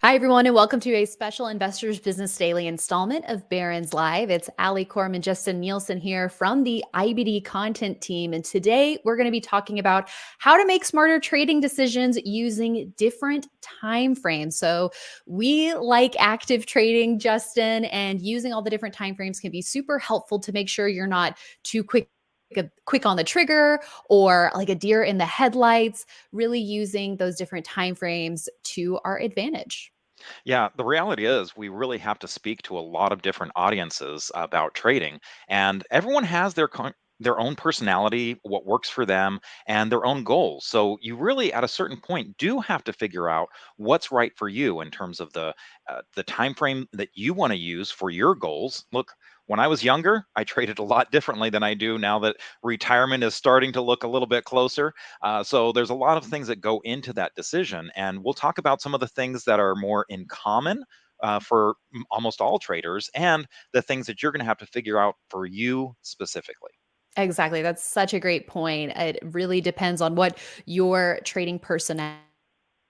Hi, everyone, and welcome to a special Investors Business Daily installment of Barron's Live. It's Coram and Justin Nielsen here from the IBD content team. And today we're going to be talking about how to make smarter trading decisions using different time frames. So we like active trading, Justin, and using all the different time frames can be super helpful to make sure you're not too quick on the trigger or like a deer in the headlights, really using those different time frames to our advantage. Yeah, the reality is we really have to speak to a lot of different audiences about trading, and everyone has their own personality, what works for them, and their own goals. So you really, at a certain point, do have to figure out what's right for you in terms of the time frame that you want to use for your goals. Look. When I was younger, I traded a lot differently than I do now that retirement is starting to look a little bit closer. So there's a lot of things that go into that decision, and we'll talk about some of the things that are more in common for almost all traders, and the things that you're going to have to figure out for you specifically. Exactly. That's such a great point. It really depends on what your trading personality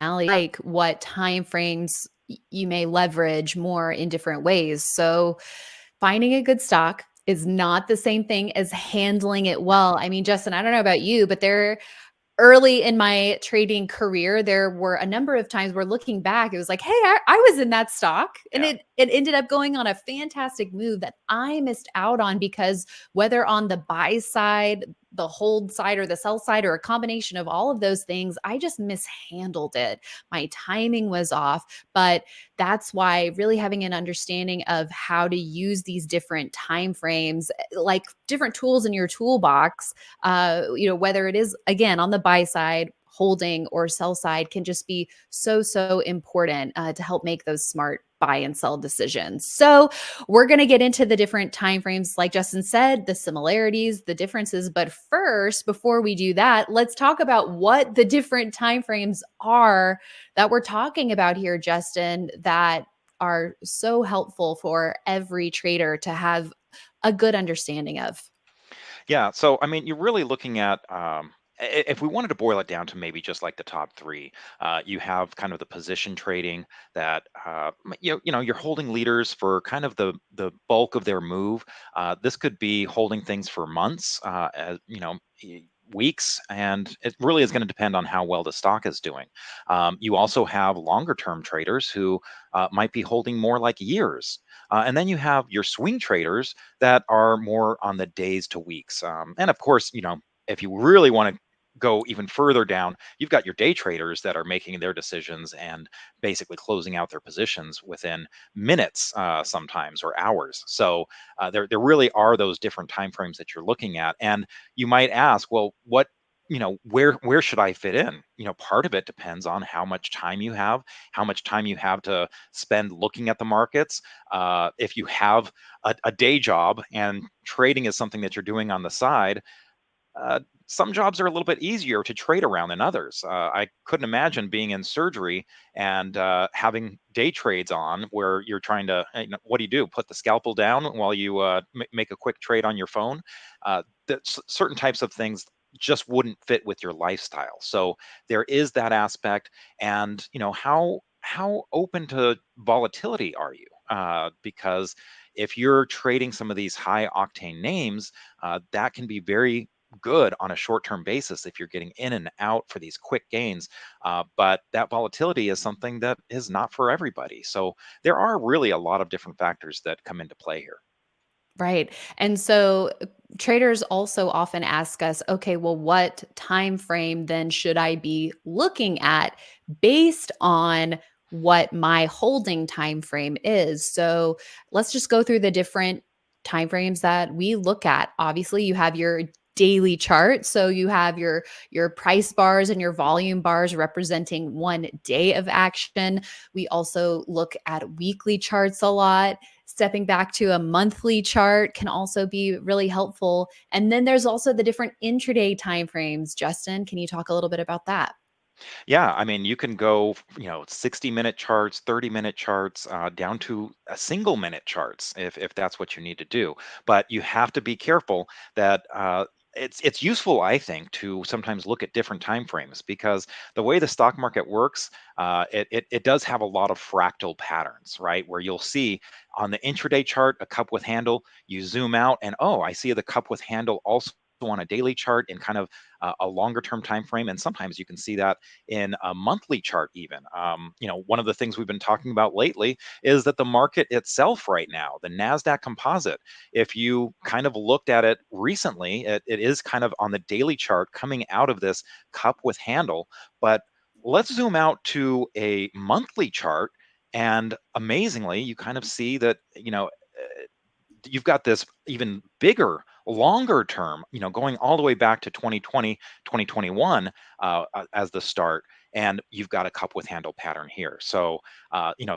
like, what time frames you may leverage more in different ways. So, finding a good stock is not the same thing as handling it well. I mean, Justin, I don't know about you, but early in my trading career, there were a number of times where looking back, it was like, hey, I was in that stock. And Yeah. it ended up going on a fantastic move that I missed out on because whether on the buy side, the hold side, or the sell side, or a combination of all of those things, I just mishandled it. My timing was off. But that's why really having an understanding of how to use these different time frames, like different tools in your toolbox, whether it is again on the buy side, holding or sell side, can just be so important to help make those smart buy and sell decisions. So we're going to get into the different time frames, like Justin said, the similarities, the differences. But first, before we do that, let's talk about what the different time frames are that we're talking about here, Justin, that are so helpful for every trader to have a good understanding of. Yeah. So, I mean, you're really looking at, if we wanted to boil it down to maybe just like the top three, you have kind of the position trading that, you're holding leaders for kind of the bulk of their move. This could be holding things for months, weeks, and it really is going to depend on how well the stock is doing. You also have longer term traders who might be holding more like years. And then you have your swing traders that are more on the days to weeks. And of course, if you really want to go even further down, you've got your day traders that are making their decisions and basically closing out their positions within minutes, sometimes, or hours. So there really are those different time frames that you're looking at, and you might ask, well, where should I fit in? Part of it depends on how much time you have, how much time you have to spend looking at the markets. If you have a day job and trading is something that you're doing on the side, uh, some jobs are a little bit easier to trade around than others. I couldn't imagine being in surgery and having day trades on where you're trying to, what do you do? Put the scalpel down while you make a quick trade on your phone? Certain types of things just wouldn't fit with your lifestyle. So there is that aspect. And, how open to volatility are you? Because if you're trading some of these high octane names, that can be very good on a short-term basis if you're getting in and out for these quick gains. But that volatility is something that is not for everybody. So there are really a lot of different factors that come into play here. Right. And so traders also often ask us, okay, well, what time frame then should I be looking at based on what my holding time frame is? So let's just go through the different time frames that we look at. Obviously, you have your daily chart. So you have your price bars and your volume bars representing one day of action. We also look at weekly charts a lot. Stepping back to a monthly chart can also be really helpful. And then there's also the different intraday timeframes. Justin, can you talk a little bit about that? Yeah, I mean, you can go, 60-minute charts, 30-minute charts, down to a single minute charts if that's what you need to do. But you have to be careful that it's useful, I think, to sometimes look at different time frames because the way the stock market works, it does have a lot of fractal patterns, right? Where you'll see on the intraday chart a cup with handle, you zoom out, and oh, I see the cup with handle also on a daily chart in kind of a longer term time frame, and sometimes you can see that in a monthly chart even. One of the things we've been talking about lately is that the market itself right now, the Nasdaq Composite, if you kind of looked at it recently, it is kind of on the daily chart coming out of this cup with handle. But let's zoom out to a monthly chart. And amazingly, you kind of see that, you've got this even bigger, longer term, going all the way back to 2020, 2021 as the start. And you've got a cup with handle pattern here. So,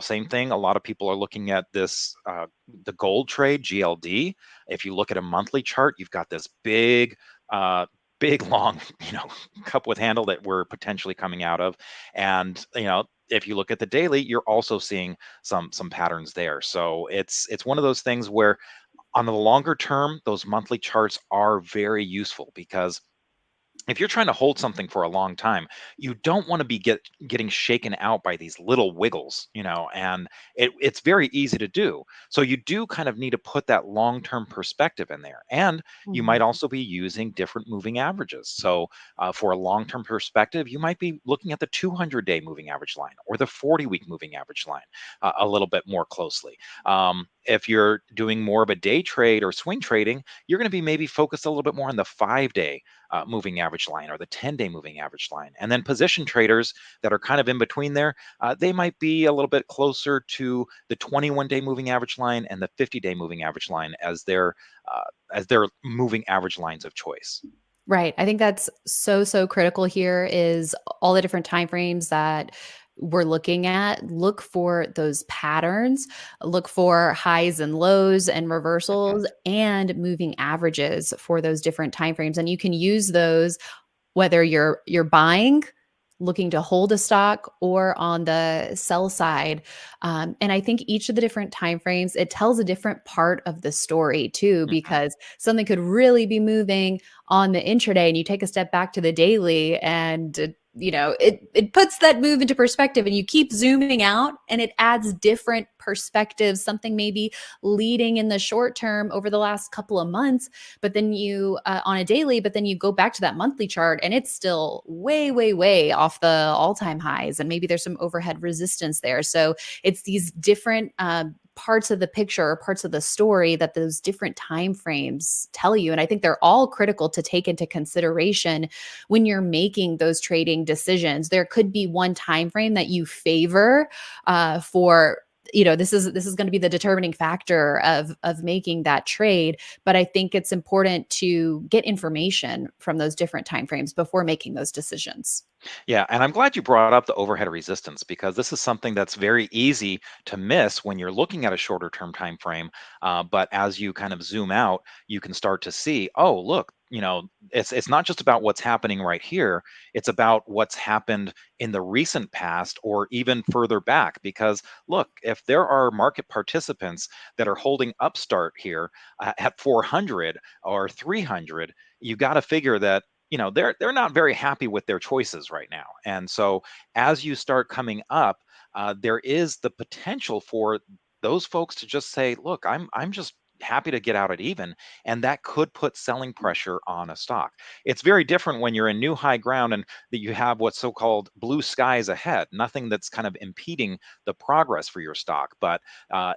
same thing. A lot of people are looking at this, the gold trade, GLD. If you look at a monthly chart, you've got this big long cup with handle that we're potentially coming out of. And if you look at the daily, you're also seeing some patterns there. So it's one of those things where on the longer term, those monthly charts are very useful because if you're trying to hold something for a long time, you don't want to be getting shaken out by these little wiggles, and it's very easy to do. So you do kind of need to put that long-term perspective in there. And you might Mhm. also be using different moving averages. So for a long-term perspective, you might be looking at the 200-day moving average line or the 40-week moving average line a little bit more closely. If you're doing more of a day trade or swing trading, you're going to be maybe focused a little bit more on the 5-day moving average line or the 10-day moving average line. And then position traders that are kind of in between there, they might be a little bit closer to the 21-day moving average line and the 50-day moving average line as their moving average lines of choice. Right. I think that's so critical here is all the different time frames that we're looking at. Look for those patterns, look for highs and lows and Mhm. reversals and moving averages for those different time frames. And you can use those whether you're buying, looking to hold a stock, or on the sell side. And I think each of the different time frames, it tells a different part of the story too, Mhm. because something could really be moving on the intraday, and you take a step back to the daily, and it puts that move into perspective, and you keep zooming out, and it adds different perspectives. Something maybe leading in the short term over the last couple of months, but then you on a daily, but then you go back to that monthly chart and it's still way off the all-time highs, and maybe there's some overhead resistance there. So it's these different parts of the picture or parts of the story that those different time frames tell you, and I think they're all critical to take into consideration when you're making those trading decisions. There could be one time frame that you favor for this is going to be the determining factor of making that trade, but I think it's important to get information from those different timeframes before making those decisions. Yeah, and I'm glad you brought up the overhead resistance because this is something that's very easy to miss when you're looking at a shorter term time frame. But as you kind of zoom out, you can start to see, oh, look, it's not just about what's happening right here. It's about what's happened in the recent past or even further back. Because look, if there are market participants that are holding Upstart here at 400 or 300, you got to figure that they're not very happy with their choices right now. And so as you start coming up, there is the potential for those folks to just say, look, I'm just happy to get out at even, and that could put selling pressure on a stock. It's very different when you're in new high ground and that you have what's so-called blue skies ahead, nothing that's kind of impeding the progress for your stock. But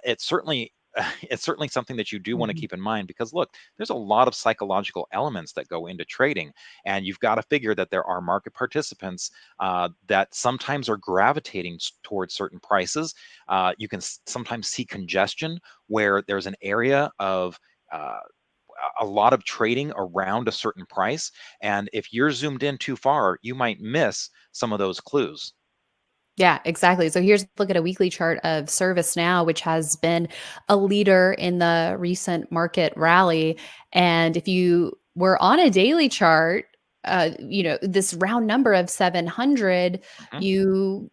it's certainly it's certainly something that you do want to Mhm. keep in mind because look, there's a lot of psychological elements that go into trading, and you've got to figure that there are market participants that sometimes are gravitating towards certain prices. You can sometimes see congestion where there's an area of uh, a lot of trading around a certain price, and if you're zoomed in too far, you might miss some of those clues. Yeah, exactly. So here's look at a weekly chart of ServiceNow, which has been a leader in the recent market rally. And if you were on a daily chart, this round number of 700, Mhm. you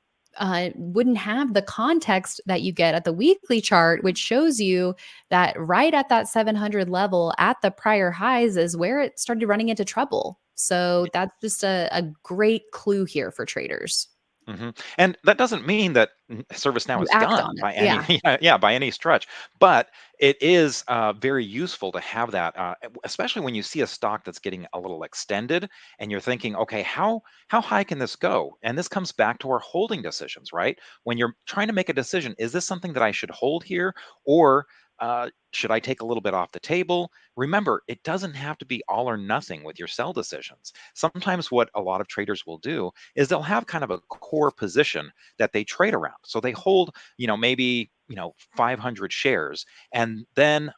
wouldn't have the context that you get at the weekly chart, which shows you that right at that 700 level at the prior highs is where it started running into trouble. So that's just a great clue here for traders. And that doesn't mean that ServiceNow You is act done on it. by any Yeah. yeah, by any stretch, but it is very useful to have that, especially when you see a stock that's getting a little extended, and you're thinking, okay, how high can this go? And this comes back to our holding decisions, right? When you're trying to make a decision, is this something that I should hold here, or should I take a little bit off the table? Remember, it doesn't have to be all or nothing with your sell decisions. Sometimes what a lot of traders will do is they'll have kind of a core position that they trade around. So they hold, maybe, 500 shares, and then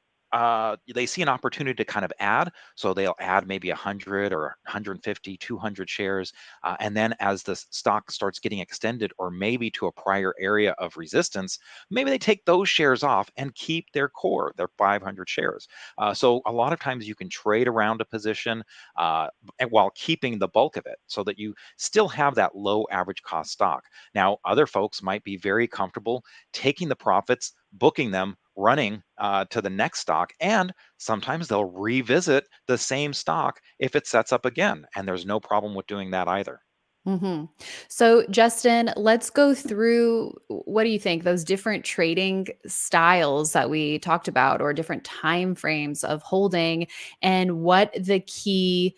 they see an opportunity to kind of add. So they'll add maybe 100 or 150, 200 shares. And then as the stock starts getting extended, or maybe to a prior area of resistance, maybe they take those shares off and keep their core, their 500 shares. So a lot of times you can trade around a position while keeping the bulk of it, so that you still have that low average cost stock. Now, other folks might be very comfortable taking the profits, booking them, running to the next stock, and sometimes they'll revisit the same stock if it sets up again. And there's no problem with doing that either. hmm So, Justin, let's go through what do you think, those different trading styles that we talked about, or different time frames of holding, and what the key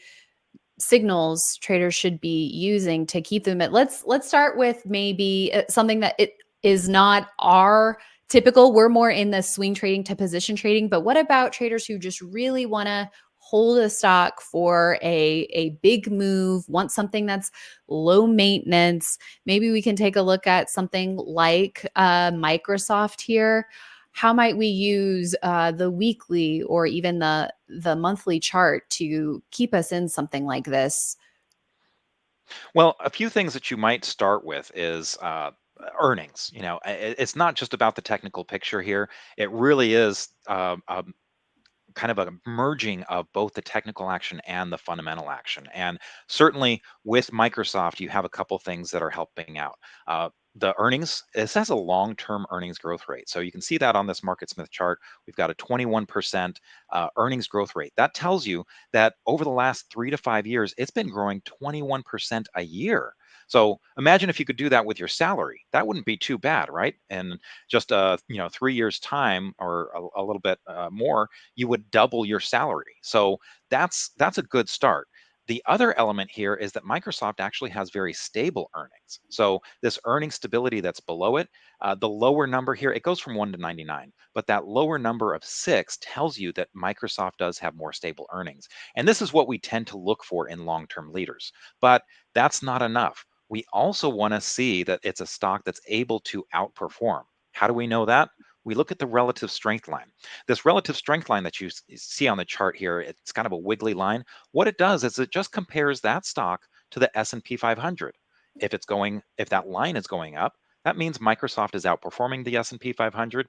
signals traders should be using to keep them at let's start with maybe something that it is not our typical. We're more in the swing trading to position trading, but what about traders who just really want to hold a stock for a big move, want something that's low maintenance? Maybe we can take a look at something like Microsoft here. How might we use the weekly or even the monthly chart to keep us in something like this? Well, a few things that you might start with is earnings. It's not just about the technical picture here. It really is kind of a merging of both the technical action and the fundamental action. And certainly with Microsoft, you have a couple things that are helping out. The earnings, this has a long-term earnings growth rate. So you can see that on this Market Smith chart. We've got a 21% earnings growth rate. That tells you that over the last 3 to 5 years, it's been growing 21% a year. So imagine if you could do that with your salary. That wouldn't be too bad, right? And just 3 years time, or a little bit more, you would double your salary. So that's a good start. The other element here is that Microsoft actually has very stable earnings. So this earning stability that's below it, the lower number here, it goes from 1 to 99, but that lower number of 6 tells you that Microsoft does have more stable earnings. And this is what we tend to look for in long-term leaders. But that's not enough. We also want to see that it's a stock that's able to outperform. How do we know that? We look at the relative strength line. This relative strength line that you see on the chart here, it's kind of a wiggly line. What it does is it just compares that stock to the S&P 500. If that line is going up, that means Microsoft is outperforming the S&P 500.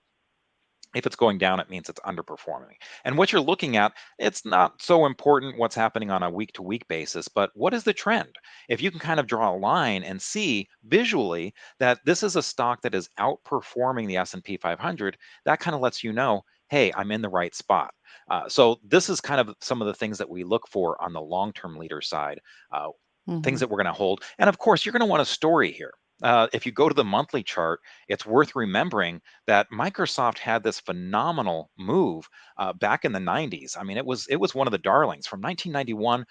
If it's going down, it means it's underperforming. And what you're looking at, it's not so important what's happening on a week to week basis, but what is the trend? If you can kind of draw a line and see visually that this is a stock that is outperforming the S&P 500, that kind of lets you know, hey, I'm in the right spot. So this is kind of some of the things that we look for on the long-term leader side, uh, things Mhm. that we're going to hold. And of course, you're going to want a story here. If you go to the monthly chart, it's worth remembering that Microsoft had this phenomenal move back in the 90s. I mean, it was one of the darlings from 1991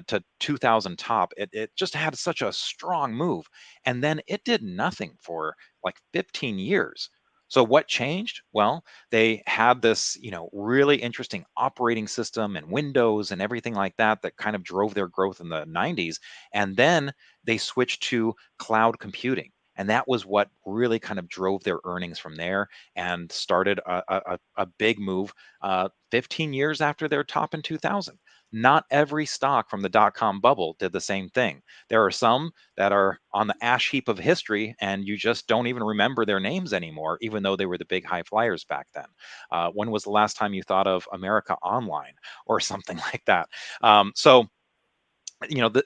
to 2000 top. It just had such a strong move, and then it did nothing for like 15 years. So what changed? Well, they had this, really interesting operating system and Windows and everything like that that kind of drove their growth in the 90s. And then they switched to cloud computing. And that was what really kind of drove their earnings from there, and started a big move 15 years after their top in 2000. Not every stock from the dot-com bubble did the same thing. There are some that are on the ash heap of history, and you just don't even remember their names anymore, even though they were the big high flyers back then. When was the last time you thought of America Online or something like that? So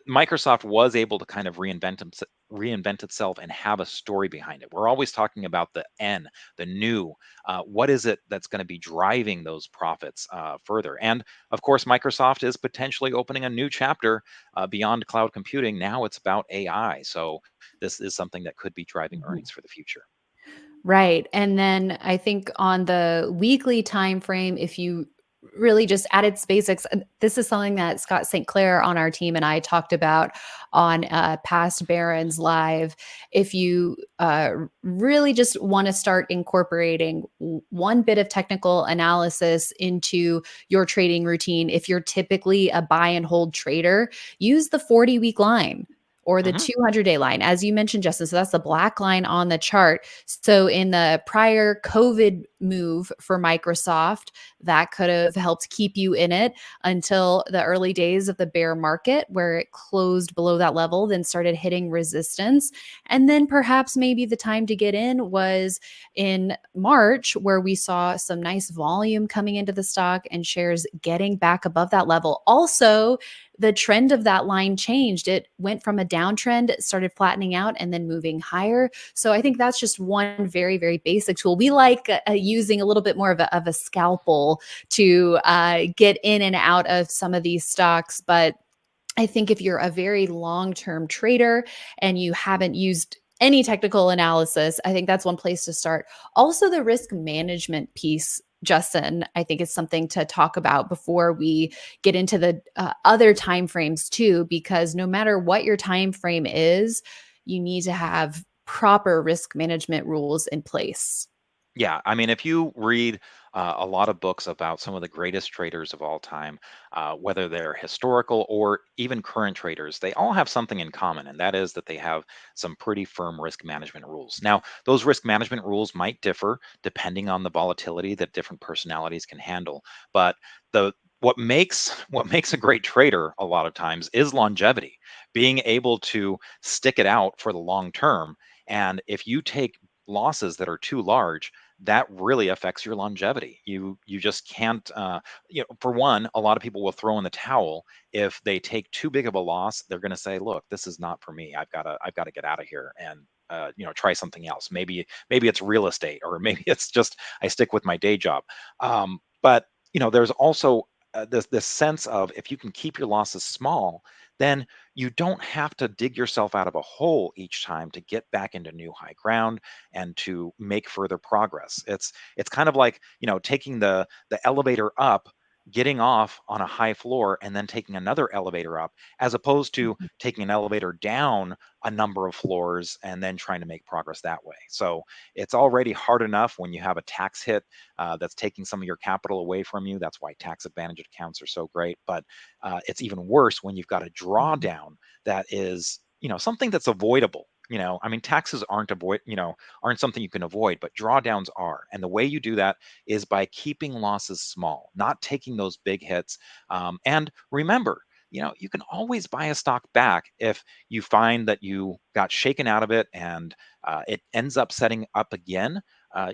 Microsoft was able to kind of reinvent itself and have a story behind it. We're always talking about the N, the new. What is it that's going to be driving those profits further? And of course, Microsoft is potentially opening a new chapter beyond cloud computing. Now it's about AI. So this is something that could be driving Mhm. earnings for the future. Right. And then I think on the weekly time frame, if you really just at its basics, this is something that Scott St. Clair on our team and I talked about on past Barron's Live. If you really just want to start incorporating one bit of technical analysis into your trading routine, if you're typically a buy and hold trader, use the 40-week line or the Hmm. 200-day line, as you mentioned, Justin. So that's the black line on the chart. So in the prior COVID move for Microsoft, that could have helped keep you in it until the early days of the bear market, where it closed below that level, then started hitting resistance. And then perhaps maybe the time to get in was in March, where we saw some nice volume coming into the stock and shares getting back above that level. Also, the trend of that line changed. It went from a downtrend, started flattening out, and then moving higher. So I think that's just one very, very basic tool. We like using a little bit more of a scalpel to get in and out of some of these stocks. But I think if you're a very long term trader and you haven't used any technical analysis, I think that's one place to start. Also, the risk management piece, Justin, I think is something to talk about before we get into the other time frames too, because no matter what your time frame is, you need to have proper risk management rules in place. Yeah, I mean, if you read a lot of books about some of the greatest traders of all time, whether they're historical or even current traders, they all have something in common, and that is that they have some pretty firm risk management rules. Now, those risk management rules might differ depending on the volatility that different personalities can handle, but the what makes a great trader a lot of times is longevity, being able to stick it out for the long term. And if you take losses that are too large, that really affects your longevity. You just can't. For one, a lot of people will throw in the towel if they take too big of a loss. They're going to say, "Look, this is not for me. I've got to get out of here and try something else. Maybe it's real estate, or maybe it's just I stick with my day job." But there's also this sense of if you can keep your losses small, then you don't have to dig yourself out of a hole each time to get back into new high ground and to make further progress. It's kind of like, taking the elevator up, getting off on a high floor and then taking another elevator up, as opposed to Mhm. taking an elevator down a number of floors and then trying to make progress that way. So it's already hard enough when you have a tax hit that's taking some of your capital away from you. That's why tax advantage accounts are so great. But it's even worse when you've got a Mhm. drawdown that is, something that's avoidable. I mean, taxes aren't something you can avoid, but drawdowns are. And the way you do that is by keeping losses small, not taking those big hits. And remember, you can always buy a stock back if you find that you got shaken out of it and it ends up setting up again.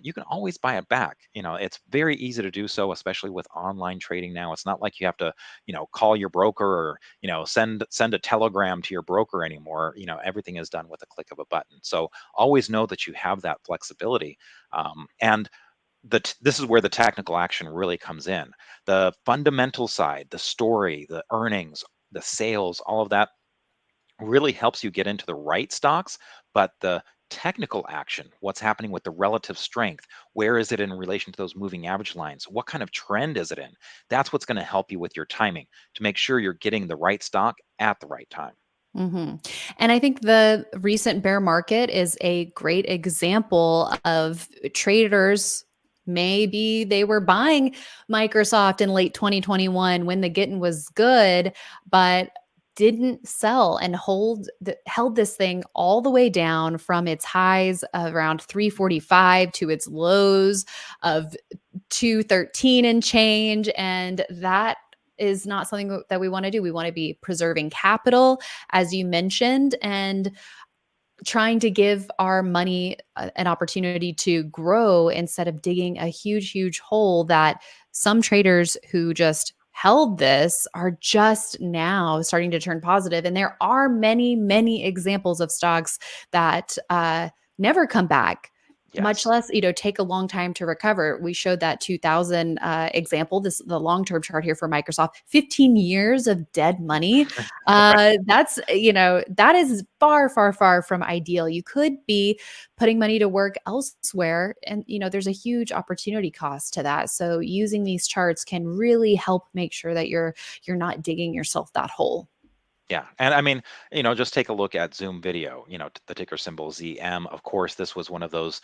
You can always buy it back. It's very easy to do so, especially with online trading now. It's not like you have to, call your broker or, send a telegram to your broker anymore. Everything is done with a click of a button. So always know that you have that flexibility. And this is where the technical action really comes in. The fundamental side, the story, the earnings, the sales, all of that really helps you get into the right stocks. But the technical action, what's happening with the relative strength, where is it in relation to those moving average lines, what kind of trend is it in, that's what's going to help you with your timing to make sure you're getting the right stock at the right time. Mhm. And I think the recent bear market is a great example of traders. Maybe they were buying Microsoft in late 2021 when the getting was good, but didn't sell and held this thing all the way down from its highs of around 345 to its lows of 213 and change. And that is not something that we want to do. We want to be preserving capital, as you mentioned, and trying to give our money an opportunity to grow instead of digging a huge, huge hole that some traders who just held this are just now starting to turn positive. And there are many, many examples of stocks that never come back, much Yes. less, take a long time to recover. We showed that 2000 example, the long-term chart here for Microsoft, 15 years of dead money. Right. That is far, far, far from ideal. You could be putting money to work elsewhere, and there's a huge opportunity cost to that. So using these charts can really help make sure that you're not digging yourself that hole. Yeah. And I mean, just take a look at Zoom Video, the ticker symbol ZM. Of course, this was one of those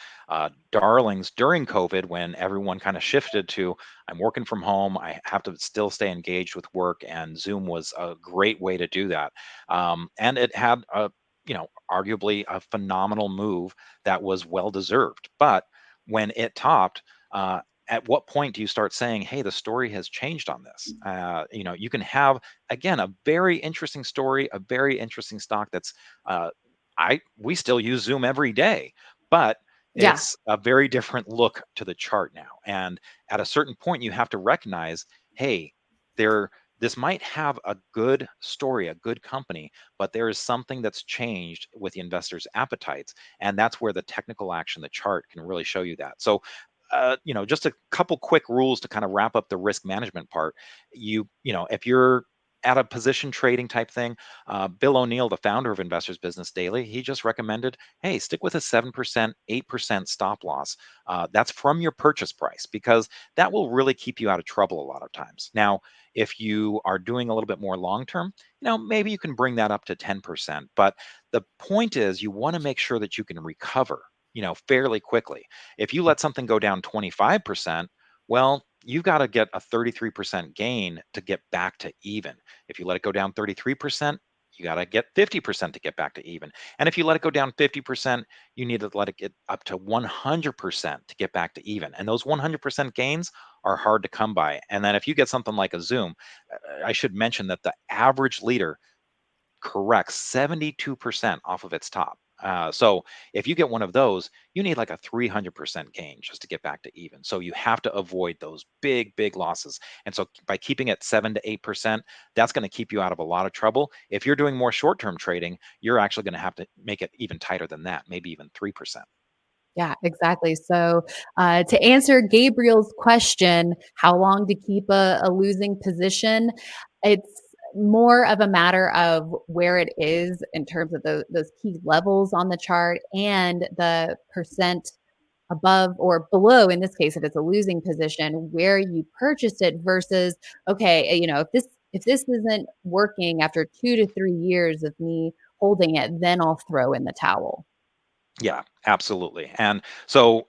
darlings during COVID when everyone kind of shifted to, I'm working from home. I have to still stay engaged with work. And Zoom was a great way to do that. And it had arguably a phenomenal move that was well deserved. But when it topped, at what point do you start saying, hey, the story has changed on this? You can have, again, a very interesting story, a very interesting stock that's uh, we still use Zoom every day, but Yeah. it's a very different look to the chart now. And at a certain point, you have to recognize, hey, there this might have a good story, a good company, but there is something that's changed with the investors' appetites, and that's where the technical action, the chart, can really show you that. So just a couple quick rules to kind of wrap up the risk management part. If you're at a position trading type thing, Bill O'Neill, the founder of Investors Business Daily, he just recommended, hey, stick with a 7%, 8% stop loss. That's from your purchase price, because that will really keep you out of trouble a lot of times. Now, if you are doing a little bit more long term, maybe you can bring that up to 10%. But the point is, you want to make sure that you can recover, fairly quickly. If you let something go down 25%, well, you've got to get a 33% gain to get back to even. If you let it go down 33%, you got to get 50% to get back to even. And if you let it go down 50%, you need to let it get up to 100% to get back to even. And those 100% gains are hard to come by. And then if you get something like a Zoom, I should mention that the average leader corrects 72% off of its top. So if you get one of those, you need like a 300% gain just to get back to even. So you have to avoid those big, big losses. And so by keeping it 7 to 8%, that's going to keep you out of a lot of trouble. If you're doing more short-term trading, you're actually going to have to make it even tighter than that, maybe even 3%. Yeah, exactly. So, to answer Gabriel's question, how long to keep a losing position, it's more of a matter of where it is in terms of those key levels on the chart and the percent above or below, in this case, if it's a losing position, where you purchased it versus, okay, if this isn't working after 2 to 3 years of me holding it, then I'll throw in the towel. Yeah, absolutely. And so,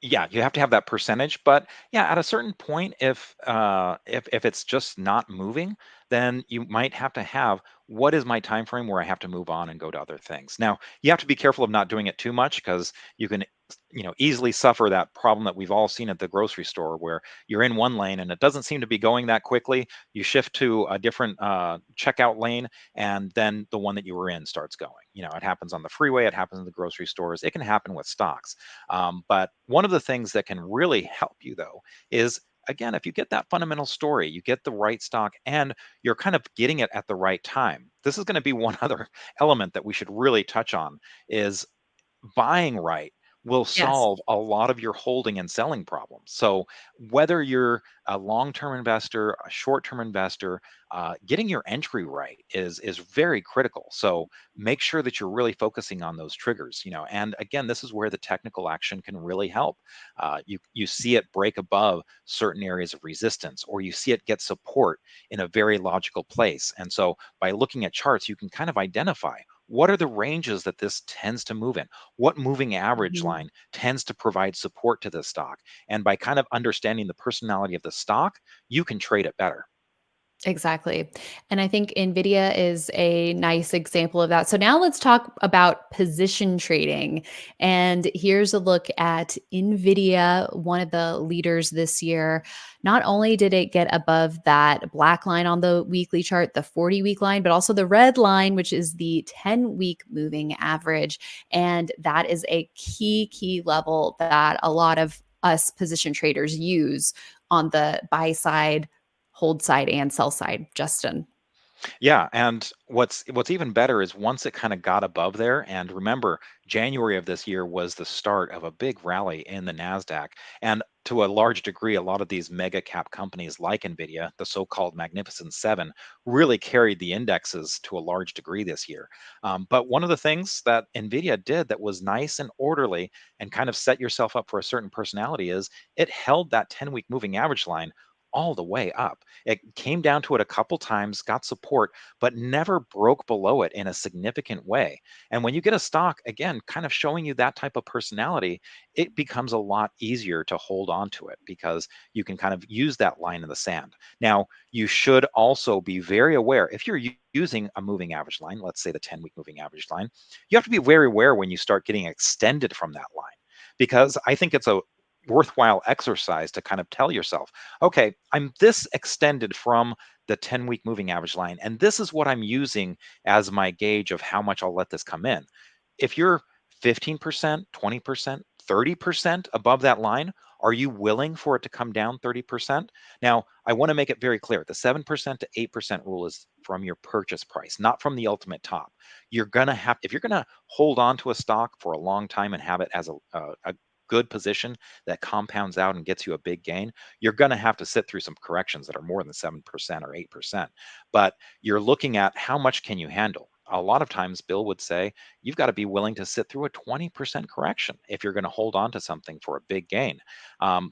yeah, you have to have that percentage, but yeah, at a certain point, if it's just not moving, then you might have to have, what is my time frame where I have to move on and go to other things. Now, you have to be careful of not doing it too much, because you can easily suffer that problem that we've all seen at the grocery store, where you're in one lane and it doesn't seem to be going that quickly. You shift to a different checkout lane, and then the one that you were in starts going. It happens on the freeway, it happens in the grocery stores, it can happen with stocks. But one of the things that can really help you, though, is, again, if you get that fundamental story, you get the right stock, and you're kind of getting it at the right time. This is going to be one other element that we should really touch on, is buying right will Yes. solve a lot of your holding and selling problems. So whether you're a long-term investor, a short-term investor, getting your entry right is very critical. So make sure that you're really focusing on those triggers. And again, this is where the technical action can really help. You see it break above certain areas of resistance, or you see it get support in a very logical place. And so by looking at charts, you can kind of identify, what are the ranges that this tends to move in? What moving average Mhm. line tends to provide support to the stock? And by kind of understanding the personality of the stock, you can trade it better. Exactly. And I think NVIDIA is a nice example of that. So now let's talk about position trading. And here's a look at NVIDIA, one of the leaders this year. Not only did it get above that black line on the weekly chart, the 40-week line, but also the red line, which is the 10-week moving average. And that is a key level that a lot of us position traders use on the buy side hold side and sell side, Justin. Yeah, and what's even better is once it kind of got above there, and remember, January of this year was the start of a big rally in the Nasdaq, and to a large degree, a lot of these mega cap companies like Nvidia, the so-called Magnificent Seven, really carried the indexes to a large degree this year. But one of the things that Nvidia did that was nice and orderly and kind of set yourself up for a certain personality is it held that 10-week moving average line all the way up. It came down to it a couple times, got support, but never broke below it in a significant way. And when you get a stock, again, kind of showing you that type of personality, it becomes a lot easier to hold on to it because you can kind of use that line in the sand. Now, you should also be very aware if you're using a moving average line, let's say the 10-week moving average line, you have to be very aware when you start getting extended from that line because I think it's a worthwhile exercise to kind of tell yourself, okay, I'm this extended from the 10-week moving average line, and this is what I'm using as my gauge of how much I'll let this come in. If you're 15%, 20%, 30% above that line, are you willing for it to come down 30%? Now, I want to make it very clear the 7% to 8% rule is from your purchase price, not from the ultimate top. You're going to have, if you're going to hold on to a stock for a long time and have it as a good position that compounds out and gets you a big gain, you're going to have to sit through some corrections that are more than 7% or 8%. But you're looking at how much can you handle? A lot of times, Bill would say, you've got to be willing to sit through a 20% correction if you're going to hold on to something for a big gain.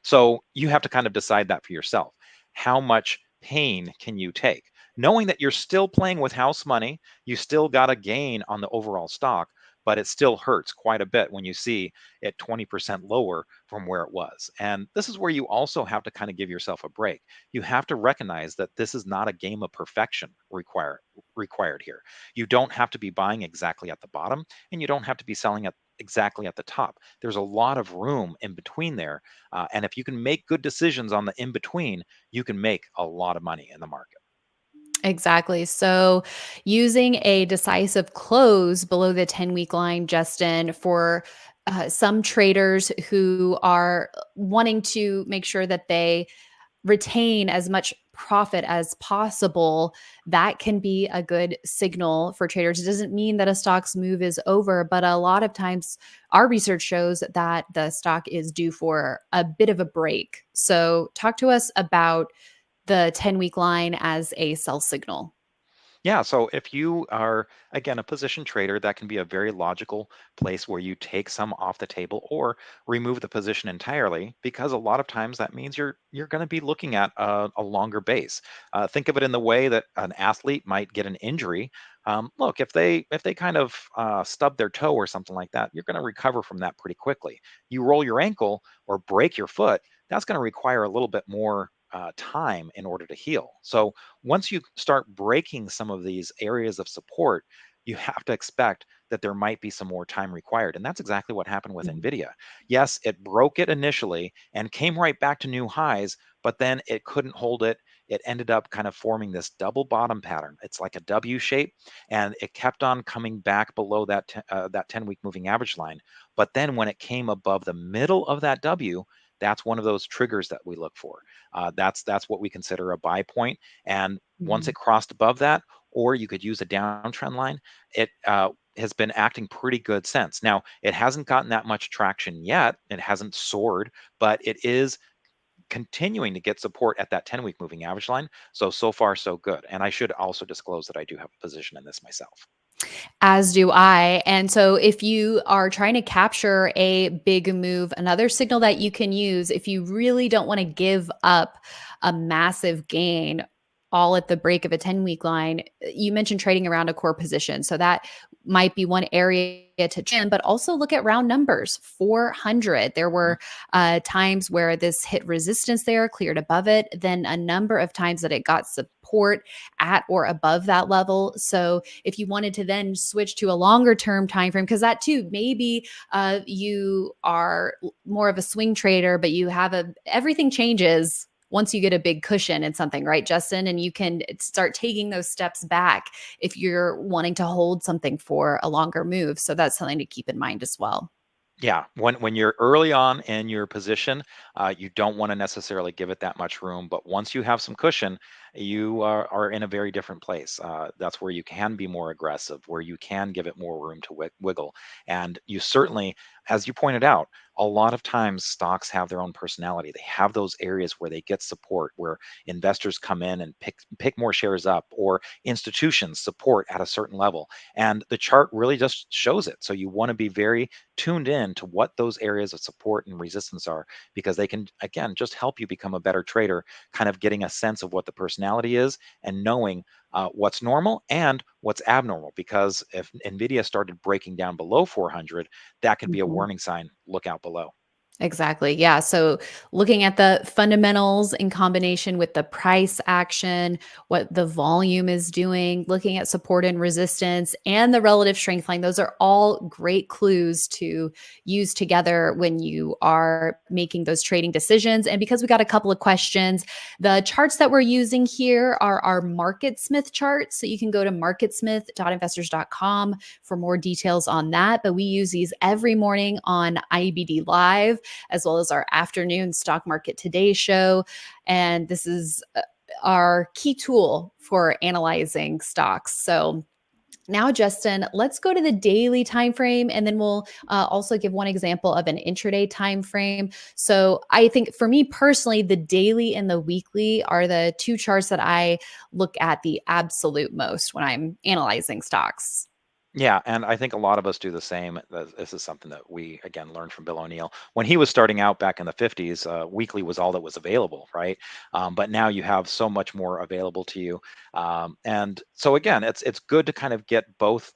So you have to kind of decide that for yourself. How much pain can you take? Knowing that you're still playing with house money, you still got a gain on the overall stock, but it still hurts quite a bit when you see it 20% lower from where it was. And this is where you also have to kind of give yourself a break. You have to recognize that this is not a game of perfection required here. You don't have to be buying exactly at the bottom, and you don't have to be selling at exactly at the top. There's a lot of room in between there. And if you can make good decisions on the in between, you can make a lot of money in the market. Exactly. So, using a decisive close below the 10-week line, Justin, for some traders who are wanting to make sure that they retain as much profit as possible, that can be a good signal for traders. It doesn't mean that a stock's move is over, but a lot of times our research shows that the stock is due for a bit of a break. So, talk to us about the 10-week line as a sell signal. Yeah, so if you are, again, a position trader, that can be a very logical place where you take some off the table or remove the position entirely, because a lot of times that means you're going to be looking at a longer base. Think of it in the way that an athlete might get an injury. Look, if they kind of stub their toe or something like that, you're going to recover from that pretty quickly. You roll your ankle or break your foot, that's going to require a little bit more time in order to heal. So once you start breaking some of these areas of support, you have to expect that there might be some more time required. And that's exactly what happened with Mhm. NVIDIA. Yes, it broke it initially and came right back to new highs, but then it couldn't hold it. It ended up kind of forming this double bottom pattern. It's like a W shape, and it kept on coming back below that 10-week moving average line. But then when it came above the middle of that W, that's one of those triggers that we look for. That's what we consider a buy point. And once Mhm. it crossed above that, or you could use a downtrend line, it has been acting pretty good since. Now, it hasn't gotten that much traction yet. It hasn't soared, but it is continuing to get support at that 10-week moving average line. So far, so good. And I should also disclose that I do have a position in this myself. As do I. And so, if you are trying to capture a big move, another signal that you can use if you really don't want to give up a massive gain all at the break of a 10-week line, you mentioned trading around a core position. So, that might be one area to trim, but also look at round numbers 400. There Mhm. were times where this hit resistance there, cleared above it, then a number of times that it got support at or above that level. So if you wanted to then switch to a longer term time frame, because that too, maybe you are more of a swing trader, but you have everything changes once you get a big cushion in something, right, Justin? And you can start taking those steps back if you're wanting to hold something for a longer move. So that's something to keep in mind as well. Yeah, when you're early on in your position, you don't want to necessarily give it that much room. But once you have some cushion, you are in a very different place. That's where you can be more aggressive, where you can give it more room to wiggle. And you certainly, as you pointed out, a lot of times stocks have their own personality. They have those areas where they get support, where investors come in and pick more shares up, or institutions support at a certain level. And the chart really just shows it. So you want to be very tuned in to what those areas of support and resistance are, because they can, again, just help you become a better trader, kind of getting a sense of what the personality is and knowing what's normal and what's abnormal. Because if Nvidia started breaking down below 400, that could be a Mhm. warning sign. Look out below. Exactly. Yeah. So looking at the fundamentals in combination with the price action, what the volume is doing, looking at support and resistance, and the relative strength line, those are all great clues to use together when you are making those trading decisions. And because we got a couple of questions, the charts that we're using here are our MarketSmith charts. So you can go to marketsmith.investors.com for more details on that. But we use these every morning on IBD Live, as well as our afternoon stock market today show. And this is our key tool for analyzing stocks. So now, Justin, let's go to the daily time frame, and then we'll also give one example of an intraday time frame. So, I think for me personally, the daily and the weekly are the two charts that I look at the absolute most when I'm analyzing stocks. Yeah, and I think a lot of us do the same. This is something that we, again, learned from Bill O'Neill. When he was starting out back in the 50s, weekly was all that was available, right? But now you have so much more available to you. And so again, it's good to kind of get both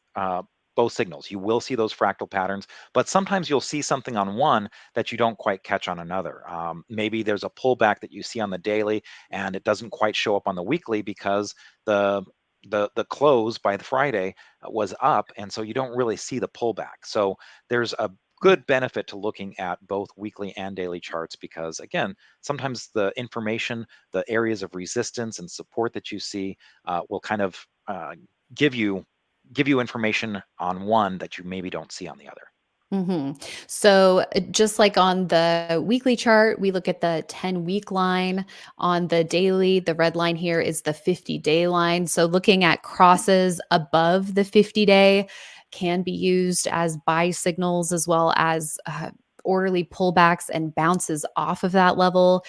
signals. You will see those fractal patterns, but sometimes you'll see something on one that you don't quite catch on another. Maybe there's a pullback that you see on the daily, and it doesn't quite show up on the weekly because the the close by the Friday was up, and so you don't really see the pullback. So there's a good benefit to looking at both weekly and daily charts, because again, sometimes the information, the areas of resistance and support that you see will kind of give you information on one that you maybe don't see on the other. So, just like on the weekly chart, we look at the 10-week line. On the daily, the red line here is the 50-day line. So, looking at crosses above the 50-day can be used as buy signals, as well as orderly pullbacks and bounces off of that level.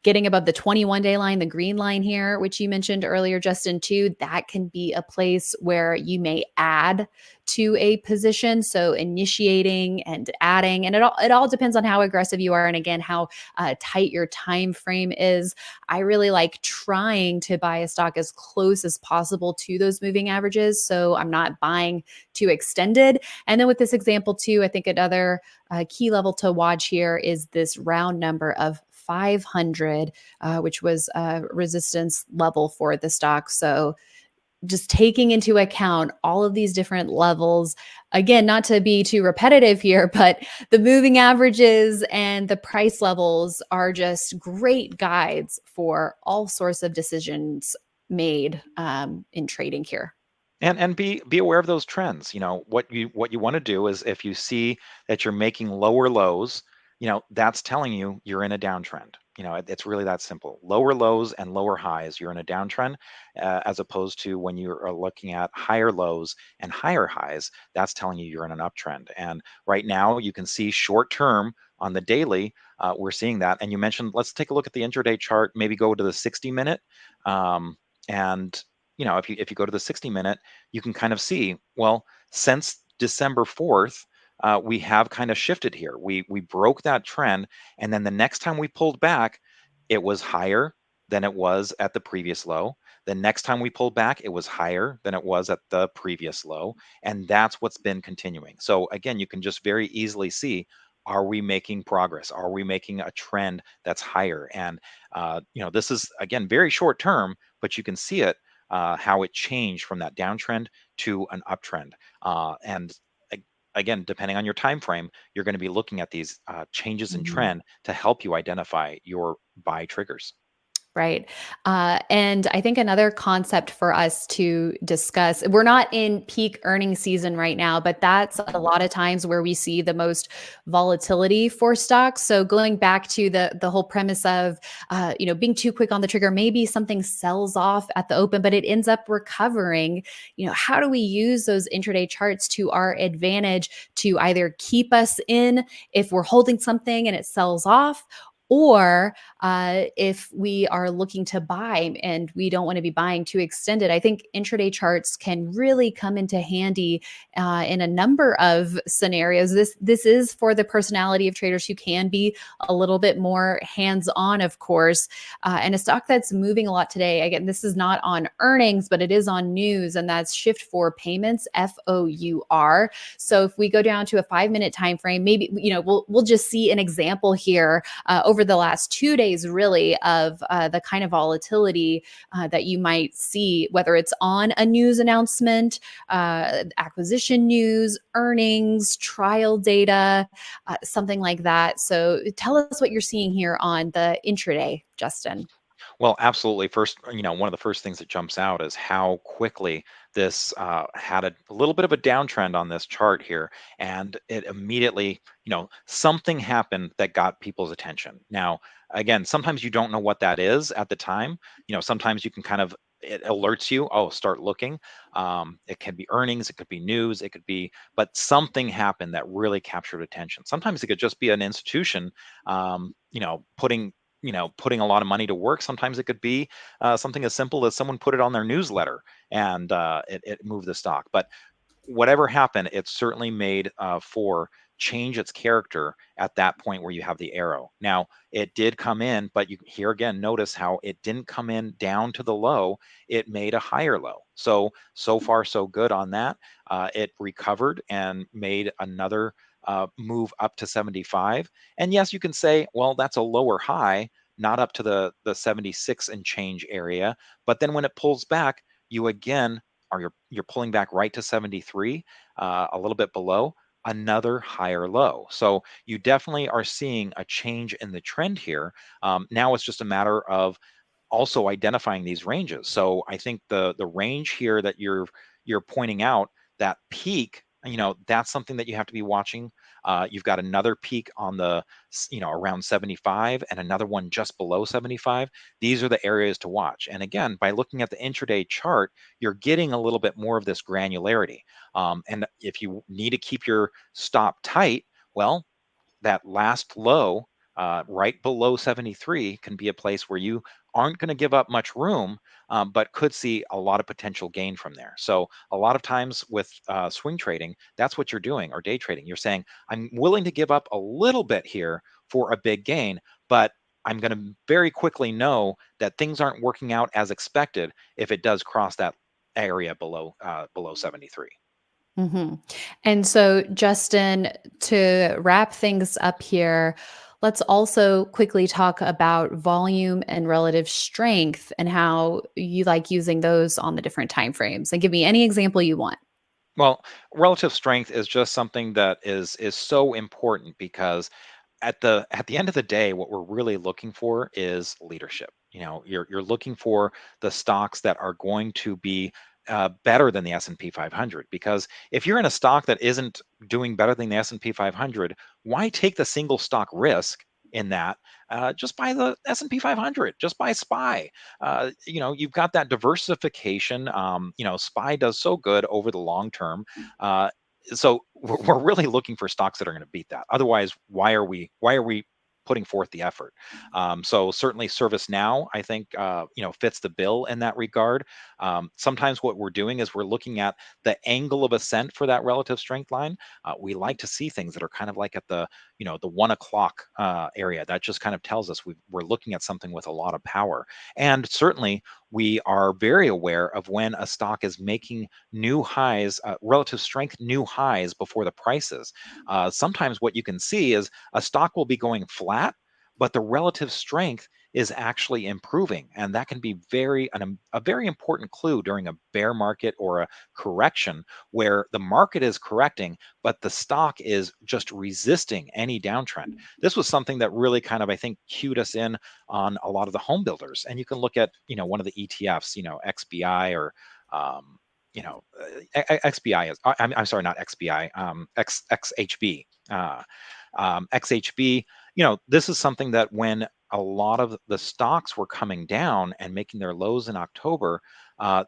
Getting above the 21-day line, the green line here, which you mentioned earlier, Justin, too, that can be a place where you may add to a position. So initiating and adding, and it all depends on how aggressive you are, and again, how tight your time frame is. I really like trying to buy a stock as close as possible to those moving averages, so I'm not buying too extended. And then with this example too, I think another key level to watch here is this round number of 500, which was a resistance level for the stock. So just taking into account all of these different levels, again, not to be too repetitive here, but the moving averages and the price levels are just great guides for all sorts of decisions made in trading here. And be aware of those trends. What you want to do is, if you see that you're making lower lows, that's telling you you're in a downtrend. It's really that simple. Lower lows and lower highs, you're in a downtrend, as opposed to when you are looking at higher lows and higher highs, that's telling you you're in an uptrend. And right now you can see short term on the daily, we're seeing that. And you mentioned, let's take a look at the intraday chart, maybe go to the 60-minute. And if you go to the 60-minute, you can kind of see, well, since December 4th, we have kind of shifted here. We broke that trend, and then the next time we pulled back, it was higher than it was at the previous low. The next time we pulled back, it was higher than it was at the previous low, and that's what's been continuing. So again, you can just very easily see, are we making progress? Are we making a trend that's higher? And this is, again, very short term, but you can see it, how it changed from that downtrend to an uptrend. And again, depending on your time frame, you're going to be looking at these changes in Mhm. trend to help you identify your buy triggers. Right. And I think another concept for us to discuss, we're not in peak earning season right now, but that's a Mhm. lot of times where we see the most volatility for stocks. So going back to the whole premise of being too quick on the trigger, maybe something sells off at the open, but it ends up recovering. How do we use those intraday charts to our advantage to either keep us in if we're holding something and it sells off? Or if we are looking to buy and we don't want to be buying too extended, I think intraday charts can really come into handy in a number of scenarios. This is for the personality of traders who can be a little bit more hands on, of course. And a stock that's moving a lot today. Again, this is not on earnings, but it is on news, and that's Shift for Payments, FOUR. So if we go down to a 5 minute time frame, maybe we'll just see an example here over the last 2 days, really, of the kind of volatility that you might see, whether it's on a news announcement, acquisition news, earnings, trial data, something like that. So tell us what you're seeing here on the intraday, Justin. Well, absolutely. First, one of the first things that jumps out is how quickly this had a little bit of a downtrend on this chart here, and it immediately, something happened that got people's attention. Now, again, sometimes you don't know what that is at the time. Sometimes you can kind of it alerts you, oh, start looking. It can be earnings, it could be news, it could be, but something happened that really captured attention. Sometimes it could just be an institution, putting a lot of money to work. Sometimes it could be something as simple as someone put it on their newsletter and it moved the stock. But whatever happened, it certainly made for change its character at that point where you have the arrow. Now, it did come in, but you here again notice how it didn't come in down to the low. It made a higher low. So far so good on that. It recovered and made another move up to 75. And yes, you can say, well, that's a lower high, not up to the 76 and change area. But then when it pulls back, you again you're pulling back right to 73, a little bit below, another higher low. So you definitely are seeing a change in the trend here. Now it's just a matter of also identifying these ranges. So I think the range here that you're pointing out, that peak, that's something that you have to be watching. You've got another peak on around 75 and another one just below 75. These are the areas to watch. And again, by looking at the intraday chart, you're getting a little bit more of this granularity. And if you need to keep your stop tight, well, that last low right below 73 can be a place where you aren't going to give up much room, but could see a lot of potential gain from there. So a lot of times with swing trading, that's what you're doing, or day trading. You're saying, I'm willing to give up a little bit here for a big gain, but I'm going to very quickly know that things aren't working out as expected if it does cross that area below 73. hmm And so, Justin, to wrap things up here, let's also quickly talk about volume and relative strength and how you like using those on the different time frames. And give me any example you want. Well, relative strength is just something that is so important because at the end of the day, what we're really looking for is leadership. You're looking for the stocks that are going to be better than the S&P 500. Because if you're in a stock that isn't doing better than the S&P 500, why take the single stock risk in that? Just buy the S&P 500. Just buy SPY. You've got that diversification. SPY does so good over the long term. So we're really looking for stocks that are going to beat that. Otherwise, why are we putting forth the effort? So certainly ServiceNow, I think, fits the bill in that regard. Sometimes what we're doing is we're looking at the angle of ascent for that relative strength line. We like to see things that are kind of like at the 1 o'clock area. That just kind of tells us we're looking at something with a lot of power. And certainly we are very aware of when a stock is making new highs, relative strength new highs before the prices. Sometimes what you can see is a stock will be going flat, but the relative strength is actually improving, and that can be a very important clue during a bear market or a correction where the market is correcting, but the stock is just resisting any downtrend. This was something that really kind of, I think, cued us in on a lot of the home builders. And you can look at, one of the ETFs, XBI or um, XBI is, I'm sorry, not XBI, XHB. XHB, this is something that when a lot of the stocks were coming down and making their lows in October, uh,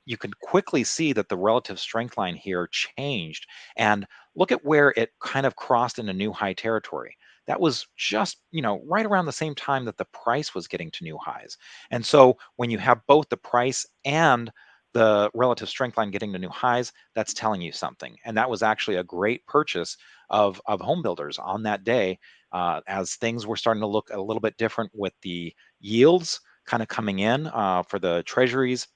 you can quickly see that the relative strength line here changed. And look at where it kind of crossed into new high territory. That was just, right around the same time that the price was getting to new highs. And so when you have both the price and the relative strength line getting to new highs, that's telling you something. And that was actually a great purchase of home builders on that day, as things were starting to look a little bit different with the yields kind of coming in for the treasuries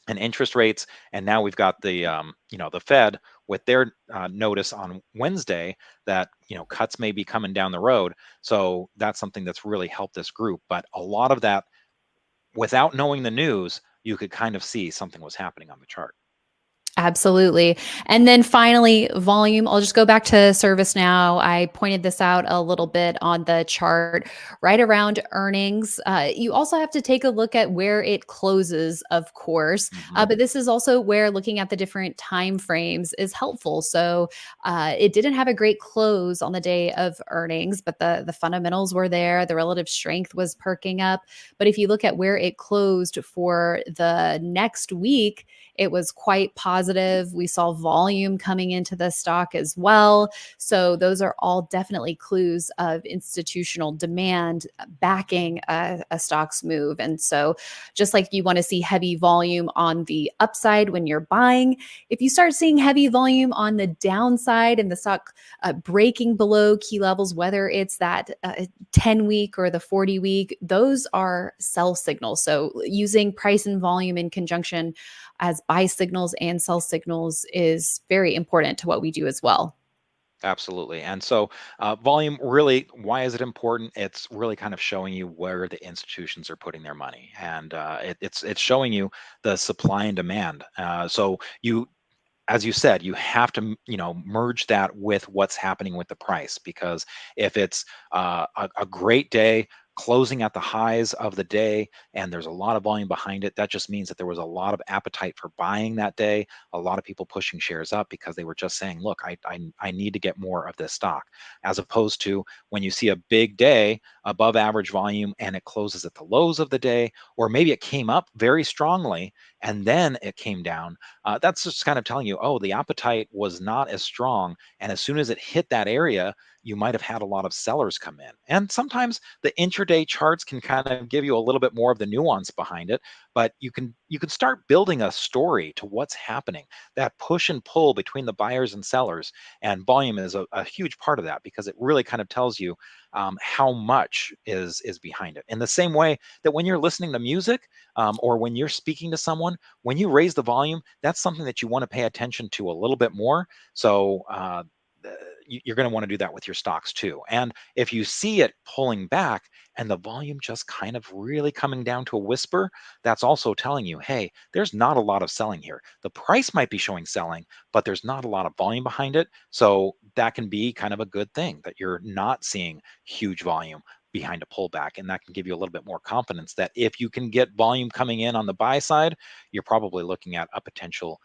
and interest rates. And now we've got the Fed with their notice on Wednesday that cuts may be coming down the road. So that's something that's really helped this group. But a lot of that, without knowing the news, you could kind of see something was happening on the chart. Absolutely. And then finally, volume. I'll just go back to service now. I pointed this out a little bit on the chart right around earnings. You also have to take a look at where it closes, of course. Hmm. But this is also where looking at the different time frames is helpful. So it didn't have a great close on the day of earnings, but the fundamentals were there. The relative strength was perking up. But if you look at where it closed for the next week, it was quite positive. We saw volume coming into the stock as well. So, those are all definitely clues of institutional demand backing a stock's move. And so, just like you want to see heavy volume on the upside when you're buying, if you start seeing heavy volume on the downside and the stock breaking below key levels, whether it's that 10 week or the 40 week, those are sell signals. So, using price and volume in conjunction as buy signals and sell signals is very important to what we do as well. Absolutely. And so, volume really, why is it important? It's really kind of showing you where the institutions are putting their money, and it's showing you the supply and demand. So you, as you said, you have to, merge that with what's happening with the price, because if it's a great day closing at the highs of the day and there's a lot of volume behind it, that just means that there was a lot of appetite for buying that day, a lot of people pushing shares up because they were just saying, look, I need to get more of this stock. As opposed to when you see a big day above average volume and it closes at the lows of the day, or maybe it came up very strongly and then it came down, that's just kind of telling you, oh, the appetite was not as strong. And as soon as it hit that area, you might have had a lot of sellers come in. And sometimes the intraday charts can kind of give you a little bit more of the nuance behind it, but you can start building a story to what's happening. That push and pull between the buyers and sellers, and volume is a huge part of that, because it really kind of tells you how much is behind it. In the same way that when you're listening to music, or when you're speaking to someone, when you raise the volume, that's something that you want to pay attention to a little bit more. So you're going to want to do that with your stocks too. And if you see it pulling back and the volume just kind of really coming down to a whisper, that's also telling you, hey, there's not a lot of selling here. The price might be showing selling, but there's not a lot of volume behind it. So that can be kind of a good thing, that you're not seeing huge volume behind a pullback. And that can give you a little bit more confidence that if you can get volume coming in on the buy side, you're probably looking at a potential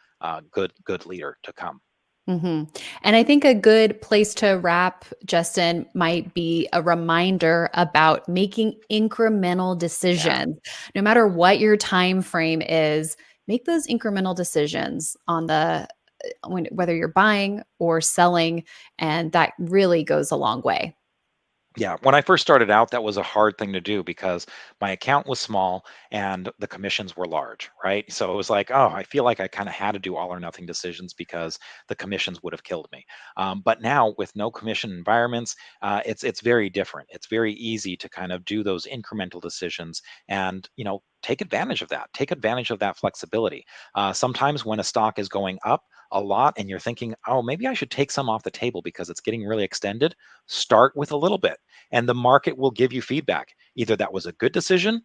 good leader to come. hmm And I think a good place to wrap, Justin, might be a reminder about making incremental Yeah. decisions. No matter what your time frame is, make those incremental decisions on the whether you're buying or selling, and that really goes a long way. Yeah, when I first started out, that was a hard thing to do because my account was small and the commissions were large, right? So it was like, oh, I feel like I kind of had to do all or nothing decisions because the commissions would have killed me. But now with no commission environments, it's very different. It's very easy to kind of do those incremental decisions and take advantage of that. Take advantage of that flexibility. Sometimes when a stock is going up, a lot and you're thinking, oh, maybe I should take some off the table because it's getting really extended, start with a little bit and the market will give you feedback. Either that was a good decision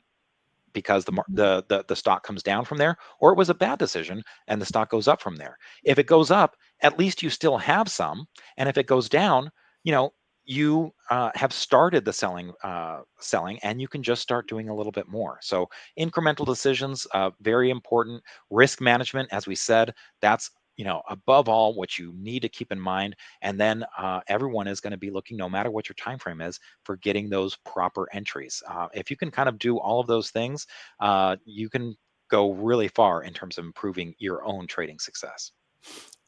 because Mhm. the stock comes down from there, or it was a bad decision and the stock goes up from there. If it goes up, at least you still have some, and if it goes down, you know, you have started the selling, and you can just start doing a little bit more. So incremental decisions, very important. Risk management, as we said, that's above all what you need to keep in mind. And then everyone is going to be looking, no matter what your time frame is, for getting those proper entries. If you can kind of do all of those things, you can go really far in terms of improving your own trading success.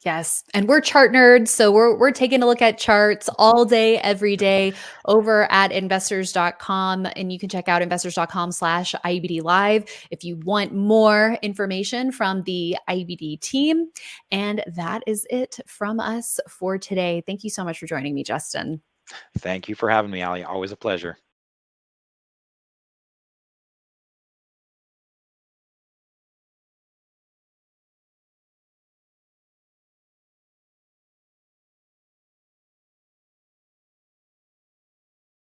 Yes, and we're chart nerds, so we're taking a look at charts all day, every day over at investors.com, and you can check out investors.com/IBD live if you want more information from the IBD team. And that is it from us for today. Thank you so much for joining me, Justin. Thank you for having me, Ali. Always a pleasure.